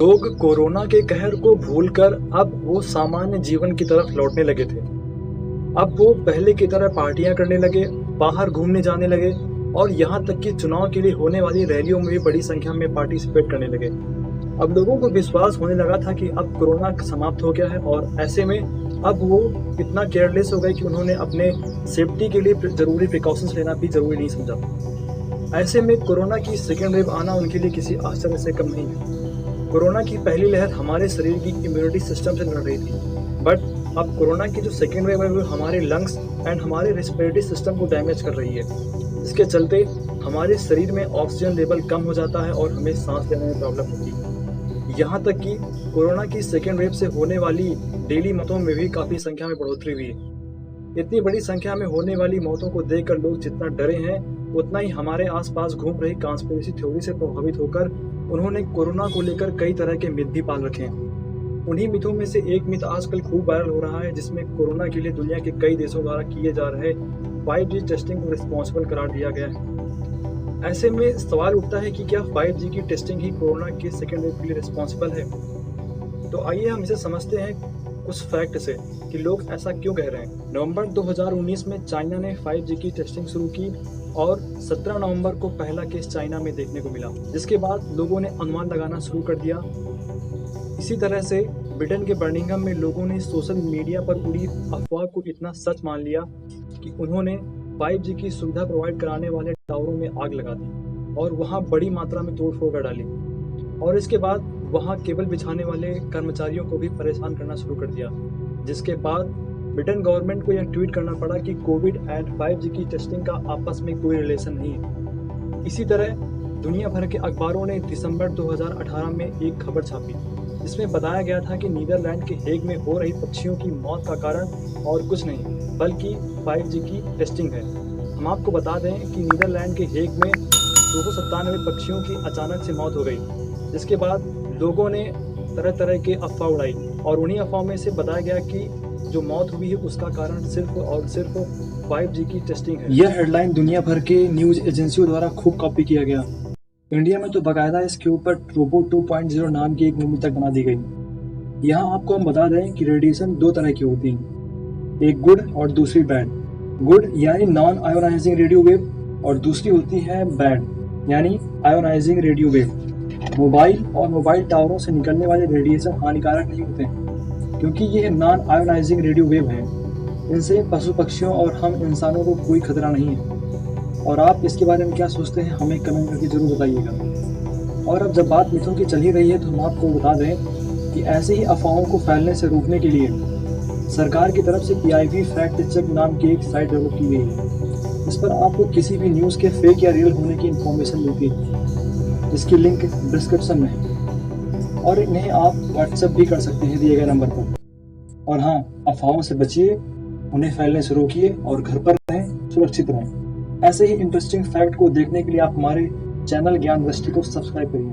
लोग कोरोना के कहर को भूलकर अब वो सामान्य जीवन की तरफ लौटने लगे थे। अब वो पहले की तरह पार्टियां करने लगे, बाहर घूमने जाने लगे और यहाँ तक कि चुनाव के लिए होने वाली रैलियों में भी बड़ी संख्या में पार्टिसिपेट करने लगे। अब लोगों को विश्वास होने लगा था कि अब कोरोना समाप्त हो गया है और ऐसे में अब वो इतना केयरलेस हो गए कि उन्होंने अपने सेफ्टी के लिए जरूरी प्रिकॉशंस लेना भी जरूरी नहीं समझा। ऐसे में कोरोना की सेकेंड वेव आना उनके लिए किसी आश्चर्य से कम नहीं है। कोरोना की पहली लहर हमारे शरीर की इम्यूनिटी सिस्टम से लड़ रही थी, बट अब कोरोना की जो सेकेंड वेव है वो हमारे लंग्स एंड हमारे रेस्पिरेटरी सिस्टम को डैमेज कर रही है। इसके चलते हमारे शरीर में ऑक्सीजन लेवल कम हो जाता है और हमें सांस लेने में प्रॉब्लम होती है। यहाँ तक कि कोरोना की सेकेंड वेव से होने वाली डेली मौतों में भी काफ़ी संख्या में बढ़ोतरी हुई है। इतनी बड़ी संख्या में होने वाली मौतों को देखकर लोग जितना डरे हैं, उतना ही हमारे आसपास घूम रही कॉन्स्पिरेसी थ्योरी से प्रभावित होकर उन्होंने कोरोना को लेकर कई तरह के मिथ भी पाल रखे हैं। उन्हीं मिथों में से एक मिथ आजकल खूब वायरल हो रहा है, जिसमें कोरोना के लिए दुनिया के कई देशों द्वारा किए जा रहे 5G टेस्टिंग को रिस्पॉन्सिबल करार दिया गया है। ऐसे में सवाल उठता है कि क्या 5G की टेस्टिंग ही कोरोना के सेकेंड वेव के लिए रिस्पॉन्सिबल है? तो आइए हम इसे समझते हैं कुछ फैक्ट से कि लोग ऐसा क्यों कह रहे हैं। नवंबर 2019 में चाइना ने 5G की टेस्टिंग शुरू की और 17 नवंबर को पहला केस चाइना में देखने को मिला, जिसके बाद लोगों ने अनुमान लगाना शुरू कर दिया। इसी तरह से ब्रिटेन के बर्मिंघम में लोगों ने सोशल मीडिया पर उड़ी अफवाह को इतना सच मान लिया कि उन्होंने 5G की सुविधा प्रोवाइड कराने वाले टावरों में आग लगा दी और वहां बड़ी मात्रा में तोड़फोड़ कर डाली और इसके बाद वहां केबल बिछाने वाले कर्मचारियों को भी परेशान करना शुरू कर दिया, जिसके बाद ब्रिटेन गवर्नमेंट को यह ट्वीट करना पड़ा कि कोविड एंड 5G की टेस्टिंग का आपस में कोई रिलेशन नहीं है। इसी तरह दुनिया भर के अखबारों ने दिसंबर 2018 में एक खबर छापी, जिसमें बताया गया था कि नीदरलैंड के हेग में हो रही पक्षियों की मौत का कारण और कुछ नहीं बल्कि 5G की टेस्टिंग है। हम आपको बता दें कि नीदरलैंड के हेग में 297 पक्षियों की अचानक से मौत हो गई, जिसके बाद लोगों ने तरह तरह के अफवाह उड़ाई और उन्हीं अफवाह में से बताया गया कि जो मौत हुई है उसका कारण सिर्फ और सिर्फ 5G की टेस्टिंग है। यह हेडलाइन दुनिया भर के न्यूज एजेंसियों द्वारा खूब कॉपी किया गया। इंडिया में तो बाकायदा इसके ऊपर रोबो 2.0 नाम की एक मूवी तक बना दी गई। यहाँ आपको हम बता दें कि रेडिएशन दो तरह की होती है, एक गुड और दूसरी बैड। गुड यानी नॉन आयोनाइजिंग रेडियो वेव और दूसरी होती है बैड यानी आयोनाइजिंग रेडियो वेव। मोबाइल और मोबाइल टावरों से निकलने वाले रेडिएशन हानिकारक नहीं होते हैं, क्योंकि ये नॉन आयोनाइजिंग रेडियो वेव हैं। इनसे पशु पक्षियों और हम इंसानों को कोई खतरा नहीं है। और आप इसके बारे में क्या सोचते हैं, हमें कमेंट करके जरूर बताइएगा। और अब जब बात मिथों की चल ही रही है तो हम आपको बता दें कि ऐसे ही अफवाहों को फैलने से रोकने के लिए सरकार की तरफ से PIV फैक्ट चेक नाम की एक साइट डेवलप की गई है। इस पर आपको किसी भी न्यूज़ के फेक या रियल होने की इन्फॉर्मेशन मिलती है, इसकी लिंक डिस्क्रिप्शन में है और इन्हें आप व्हाट्सएप भी कर सकते हैं दिए गए नंबर पर। और हाँ, अफवाहों से बचिए, उन्हें फैलने से रोकिए और घर पर रहें, सुरक्षित रहें। ऐसे ही इंटरेस्टिंग फैक्ट को देखने के लिए आप हमारे चैनल ज्ञान दृष्टि को सब्सक्राइब करिए।